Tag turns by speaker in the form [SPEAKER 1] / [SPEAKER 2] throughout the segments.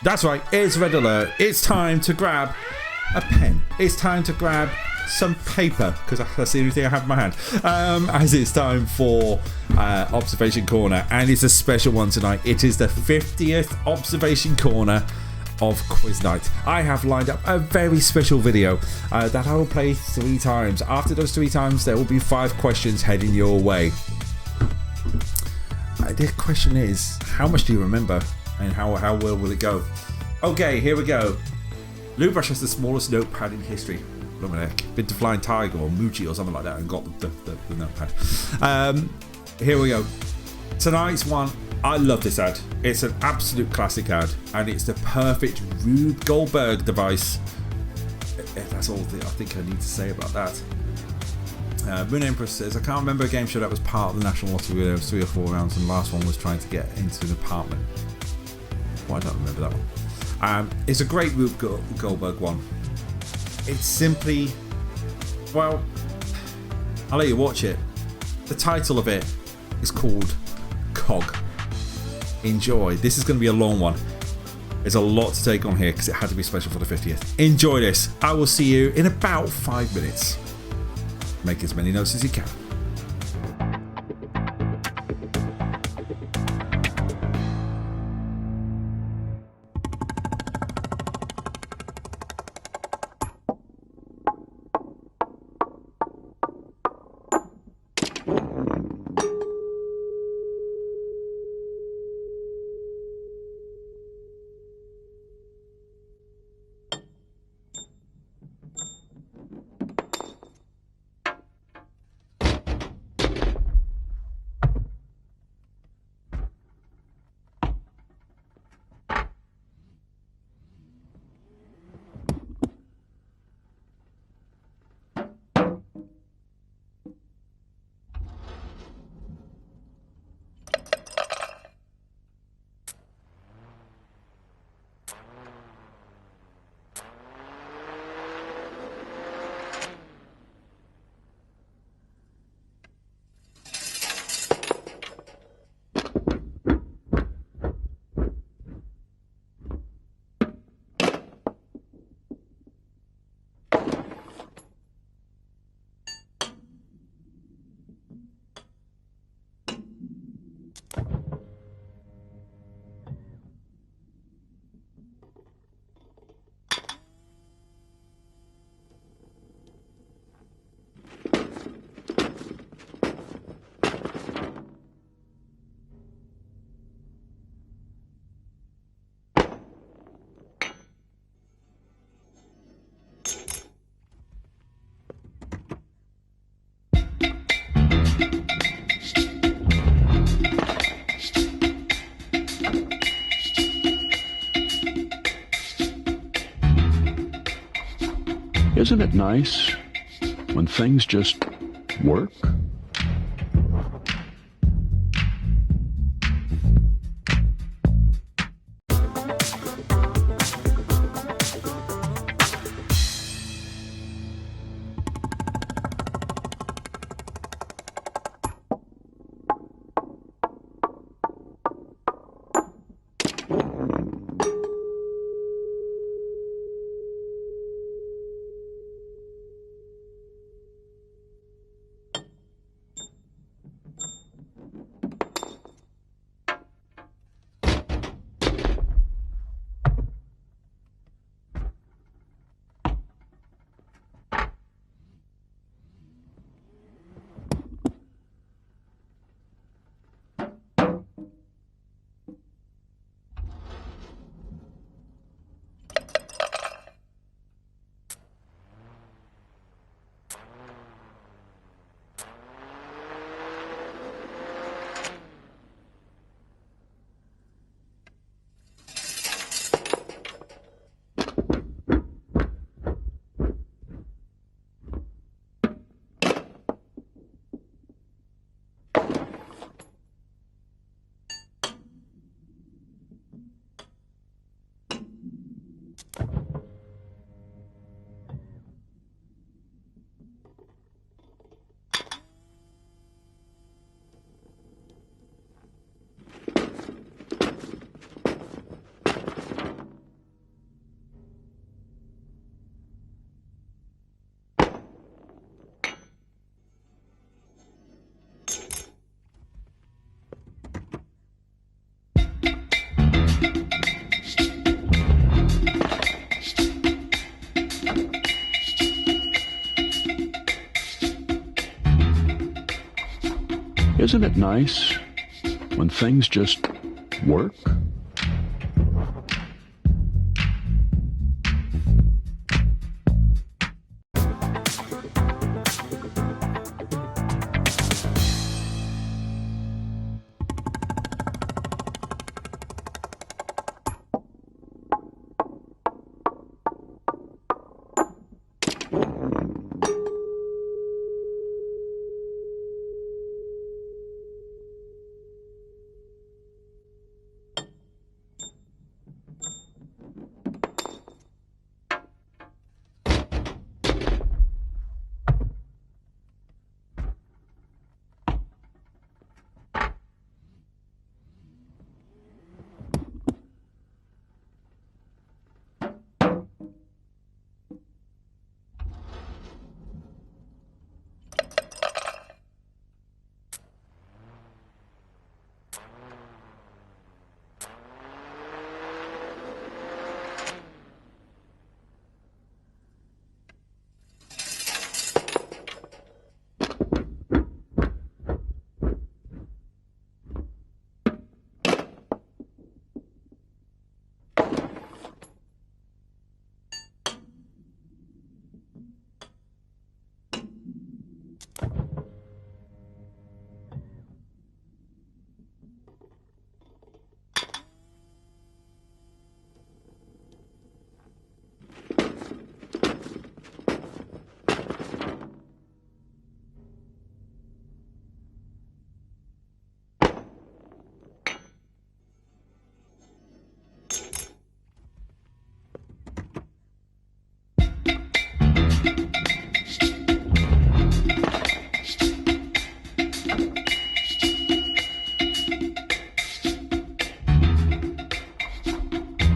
[SPEAKER 1] That's right, it's red alert. It's time to grab a pen. It's time to grab some paper, because that's the only thing I have in my hand. As it's time for Observation Corner, and it's a special one tonight. It is the 50th Observation Corner of Quiz Night. I have lined up a very special video that I will play 3 times. After those 3 times, there will be 5 questions heading your way. The question is, how much do you remember? And how well will it go? Okay, here we go. Lubrush has the smallest notepad in history. Been to Flying Tiger or Muji or something like that and got the notepad. Here we go. Tonight's one, I love this ad. It's an absolute classic ad, and it's the perfect Rube Goldberg device. That's all I think I need to say about that. Moon Empress says, I can't remember a game show that was part of the National Lottery where there was 3 or 4 rounds, and the last one was trying to get into an apartment. Well, I don't remember that one. It's a great Rube Goldberg one. It's simply, well, I'll let you watch it. The title of it is called Cog. Enjoy. This is going to be a long one. There's a lot to take on here because it had to be special for the 50th. Enjoy this. I will see you in about 5 minutes. Make as many notes as you can.
[SPEAKER 2] Isn't it nice when things just work? Isn't it nice when things just work?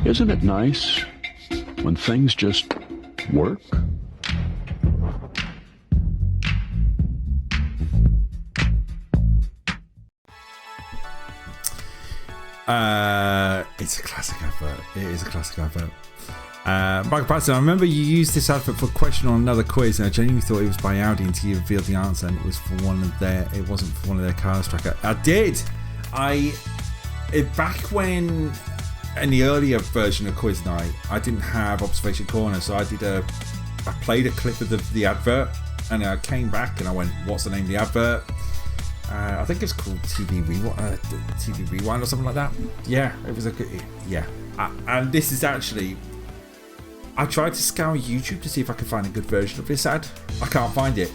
[SPEAKER 2] Isn't it nice when things just work?
[SPEAKER 1] It's a classic advert. It is a classic advert. Michael Patterson, I remember you used this advert for a question on another quiz, and I genuinely thought it was by Audi until you revealed the answer, and it was for one of their. It wasn't for one of their cars tracker. I did. Back when in the earlier version of Quiz Night, I didn't have Observation Corner, so I played a clip of the advert, and I came back and I went, "What's the name of the advert?" I think it's called TV Rewind or something like that. Yeah, it was a good. Yeah, and this is actually. I tried to scour YouTube to see if I could find a good version of this ad. I can't find it.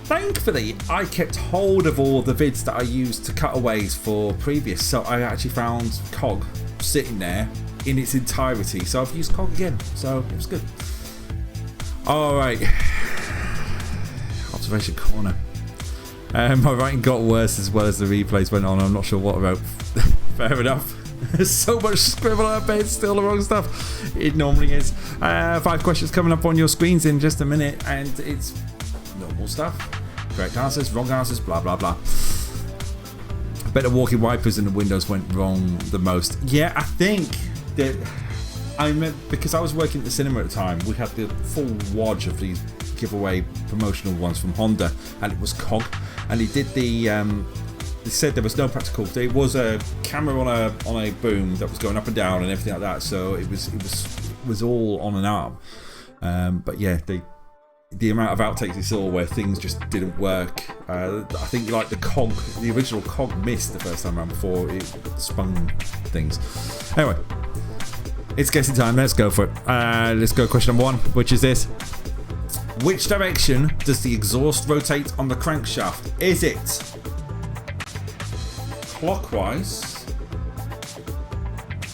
[SPEAKER 1] Thankfully, I kept hold of all the vids that I used to cutaways for previous, so I actually found COG sitting there in its entirety. So I've used COG again, so it was good. All right, Observation Corner. My writing got worse as well as the replays went on. I'm not sure what about. Fair enough. There's so much scribble I bet it's still the wrong stuff. It normally is. 5 questions coming up on your screens in just a minute, and it's normal stuff. Correct answers, wrong answers, blah blah blah. I bet the walkie wipers in the windows went wrong the most. Yeah, I think that because I was working at the cinema at the time, we had the full wodge of these giveaway promotional ones from Honda, and it was COG, and he did the they said there was no practical. It was a camera on a boom that was going up and down and everything like that. So it was all on an arm. But yeah, the amount of outtakes we saw where things just didn't work. I think like the original COG missed the first time around before it spun things. Anyway, it's guessing time. Let's go for it. Let's go question number 1, which is this. Which direction does the exhaust rotate on the crankshaft? Is it clockwise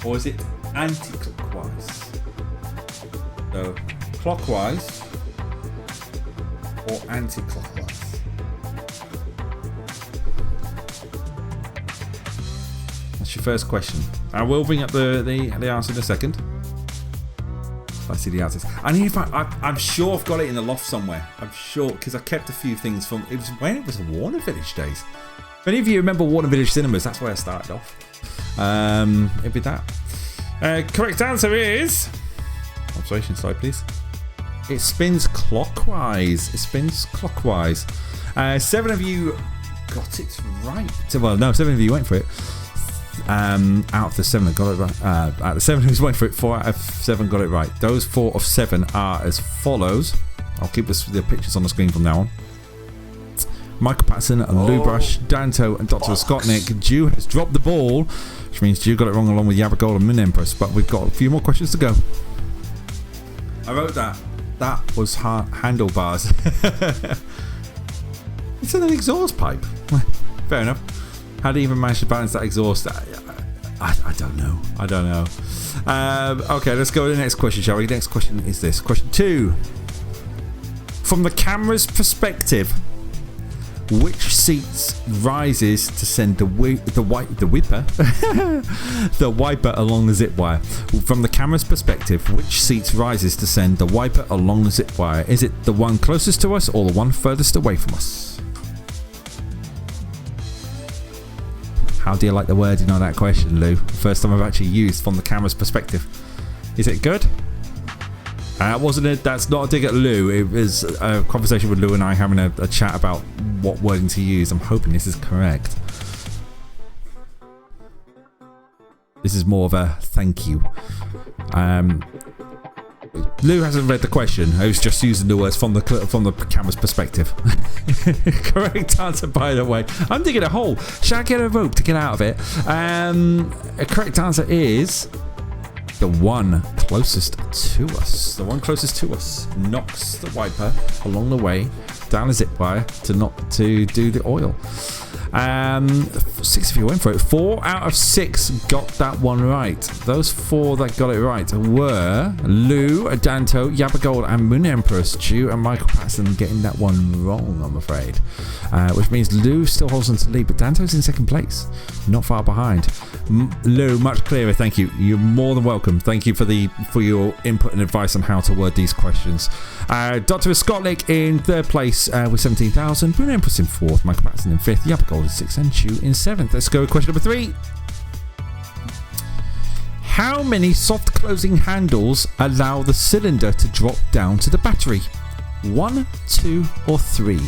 [SPEAKER 1] or is it anti-clockwise? So clockwise or anti-clockwise? That's your first question. I will bring up the answer in a second. I see the answers. I need to find. I'm sure I've got it in the loft somewhere. I'm sure because I kept a few things from. It was when it was the Warner Village days. If any of you remember Warner Village Cinemas, that's where I started off. It'd be that. Correct answer is. Observation slide, please. It spins clockwise. 7 of you got it right. Well, no, 7 of you went for it. Out of the 7 that got it right. Out of the 7 who's went for it, 4 out of 7 got it right. Those 4 of 7 are as follows. I'll keep the pictures on the screen from now on. Michael Patterson, Lou Brush, Danto, and Dr. Scottnick. Jew has dropped the ball, which means Jew got it wrong along with Yabba Gold and Moon Empress. But we've got a few more questions to go. I wrote that. That was handlebars. It's an exhaust pipe. Fair enough. How do you even manage to balance that exhaust? I don't know. I don't know. Okay, let's go to the next question, shall we? Next question is this. Question 2. From the camera's perspective, which seat rises to send the wiper along the zip wire? From the camera's perspective, which seat rises to send the wiper along the zip wire? Is it the one closest to us or the one furthest away from us? How do you like the wording on that question, Lou? First time I've actually used from the camera's perspective. Is it good? Wasn't it? That's not a dig at Lou. It was a conversation with Lou and I having a chat about what wording to use. I'm hoping this is correct. This is more of a thank you. Lou hasn't read the question. I was just using the words from the camera's perspective. Correct answer, by the way. I'm digging a hole. Shall I get a rope to get out of it? A correct answer is the one closest to us. The one closest to us knocks the wiper along the way down a zip wire to do the oil. 6 of you went for it. 4 out of 6 got that one right. Those 4 that got it right were Lou, Danto, Yabba Gold, and Moon Empress. Jew and Michael Patterson getting that one wrong, I'm afraid. Which means Lou still holds on to the lead, but Danto's in second place, not far behind. Lou, much clearer, thank you. You're more than welcome. Thank you for your input and advice on how to word these questions. Dr. Scottlick in 3rd place with 17,000. Moon Empress in 4th. Michael Patterson in 5th. Yabba Gold in 6th. And Chew in 7th. Let's go with question number 3. How many soft closing handles allow the cylinder to drop down to the battery? 1, 2, or 3?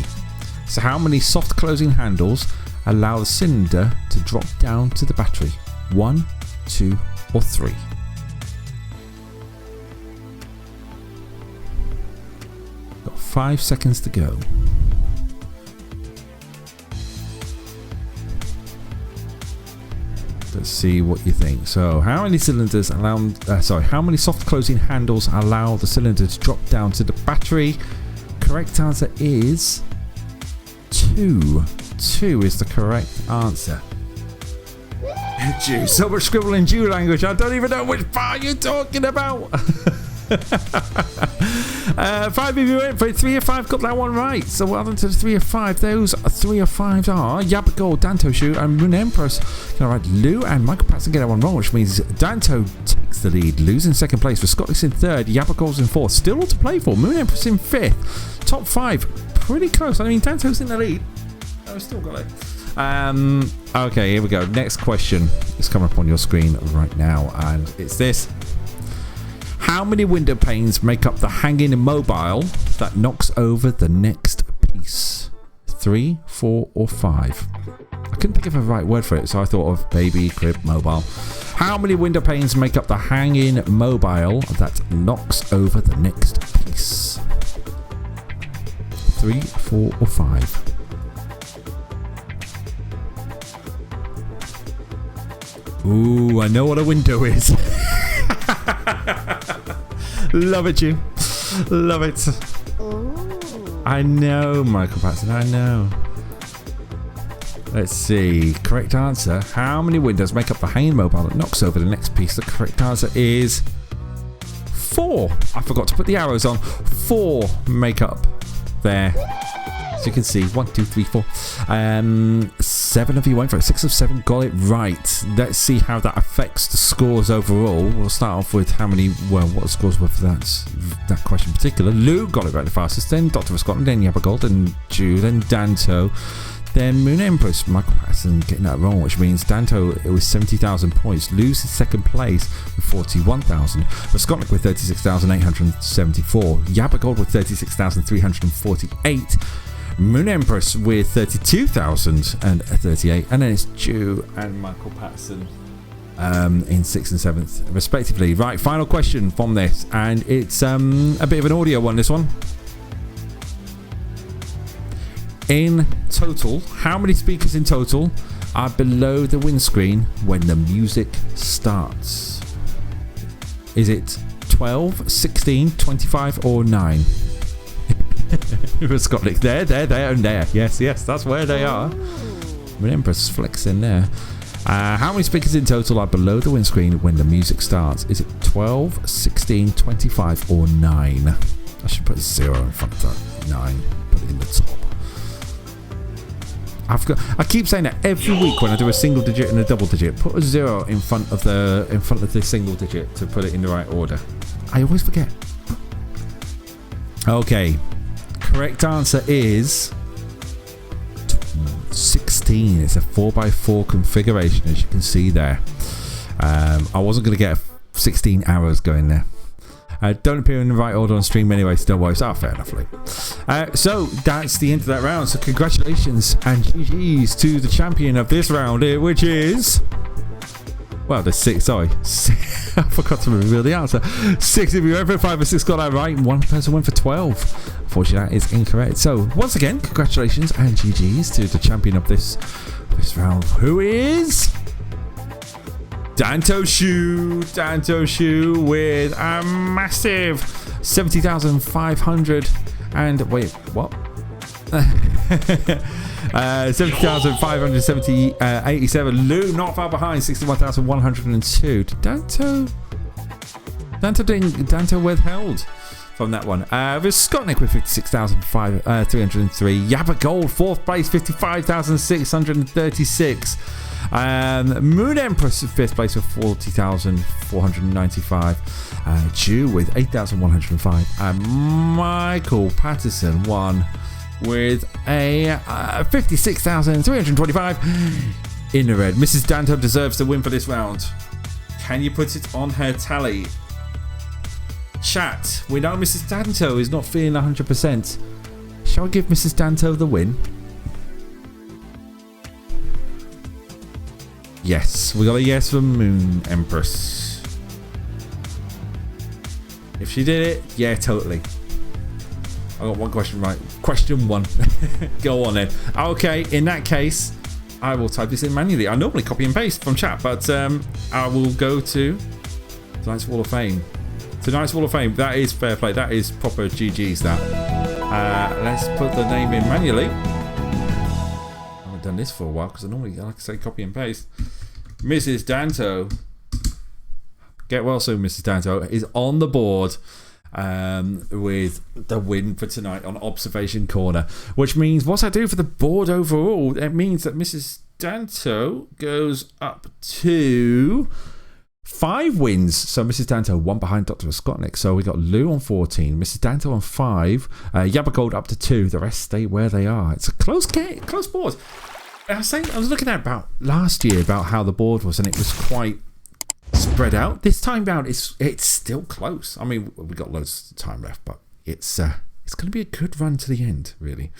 [SPEAKER 1] So how many soft closing handles allow the cylinder to drop down to the battery? 1, 2, or 3? Got 5 seconds to go. Let's see what you think. So, how many cylinders allow? How many soft closing handles allow the cylinder to drop down to the battery? Correct answer is 2. 2 is the correct answer. Jew, so much scribble in Jew language. I don't even know which part you're talking about. 5 of you went for it. 3 of 5 got that one right. So well done to the 3 of 5. Those 3 of 5 are Yabba Gold, Danto Shoe, and Moon Empress. All right, Lou and Michael Patterson get that one wrong, which means Danto takes the lead. Lou's in second place. For Scott's in 3rd. Yabba Gold's in 4th. Still all to play for. Moon Empress in 5th. Top 5, pretty close. I mean, Danto's in the lead. I've still got it. Okay, here we go. Next question is coming up on your screen right now, and it's this. How many window panes make up the hanging mobile that knocks over the next piece? 3, 4, or 5? I couldn't think of a right word for it, so I thought of baby, crib, mobile. How many window panes make up the hanging mobile that knocks over the next piece? 3, 4, or 5? Ooh, I know what a window is. Love it, you. Love it. Ooh. I know, Michael Patterson, I know. Let's see. Correct answer. How many windows make up the hanging mobile that knocks over the next piece? The correct answer is 4. I forgot to put the arrows on. 4 make up there. As you can see, 1, 2, 3, 4. 7 of you went for it. 6 of 7 got it right. Let's see how that affects the scores overall. We'll start off with what the scores were for that question in particular. Lou got it right the fastest, then Dr. of Scotland, then Yabba Gold, then Jew, then Danto, then Moon Empress. Michael Patterson getting that wrong, which means Danto, it was 70,000 points. Lou's in second place with 41,000. But Scotland with 36,874. Yabba Gold with 36,348. Moon Empress with 32,038, and then it's Jew and Michael Patterson in 6th and 7th respectively. Right, final question from this, and it's a bit of an audio one, this one. In total, how many speakers in total are below the windscreen when the music starts? Is it 12, 16, 25 or 9? Scotland, there, and there. Yes, that's where they are. Empress flexing there. How many speakers in total are below the windscreen when the music starts? Is it 12, 16, 25 or 9? I should put 0 in front of that. 9. Put it in the top. I keep saying that every week when I do a single digit and a double digit. Put a 0 in front of the single digit to put it in the right order. I always forget. Okay, correct answer is 16. It's a 4x4 configuration, as you can see there. I wasn't going to get 16 arrows going there. Don't appear in the right order on stream anyway, so don't worry. So, fair enough, Luke. So that's the end of that round. So congratulations and GG's to the champion of this round here, which is... Well, there's 6, sorry. I forgot to reveal the answer. 6 of you went for 5 or 6 got that right. 1 person went for 12. Unfortunately, that is incorrect. So, once again, congratulations and GG's to the champion of this round, who is... Danto Shoe with a massive 70,500 and... Wait, what? 70,587. Lou not far behind, 61,102. Danto withheld from that one. There's Skotnik with 56,303. Yabba Gold, 4th place, 55,636. Moon Empress 5th place with 40,495. Jew with 8,105. And Michael Patterson won with a 56,325 in the red. Mrs. Danto deserves the win for this round. Can you put it on her tally? Chat, we know Mrs. Danto is not feeling 100%. Shall I give Mrs. Danto the win? Yes, we got a yes from Moon Empress. If she did it, yeah, totally. I got one question right. Question 1. Go on then. Okay, in that case, I will type this in manually. I normally copy and paste from chat, but I will go to tonight's Wall of Fame. Tonight's Wall of Fame. That is fair play. That is proper GG's. That. Let's put the name in manually. I haven't done this for a while because I normally like to say copy and paste. Mrs. Danto. Get well soon, Mrs. Danto is on the board. With the win for tonight on Observation Corner, which means what I do for the board overall, it means that Mrs. Danto goes up to 5 wins. So Mrs. Danto 1 behind Dr. Skotnik. So we got Lou on 14, Mrs. Danto on 5, Yabba Gold up to 2. The rest stay where they are. It's a close game, close board. I was looking at about last year about how the board was, and it was quite spread out. This time round, it's still close. I mean, we got loads of time left, but it's going to be a good run to the end, really.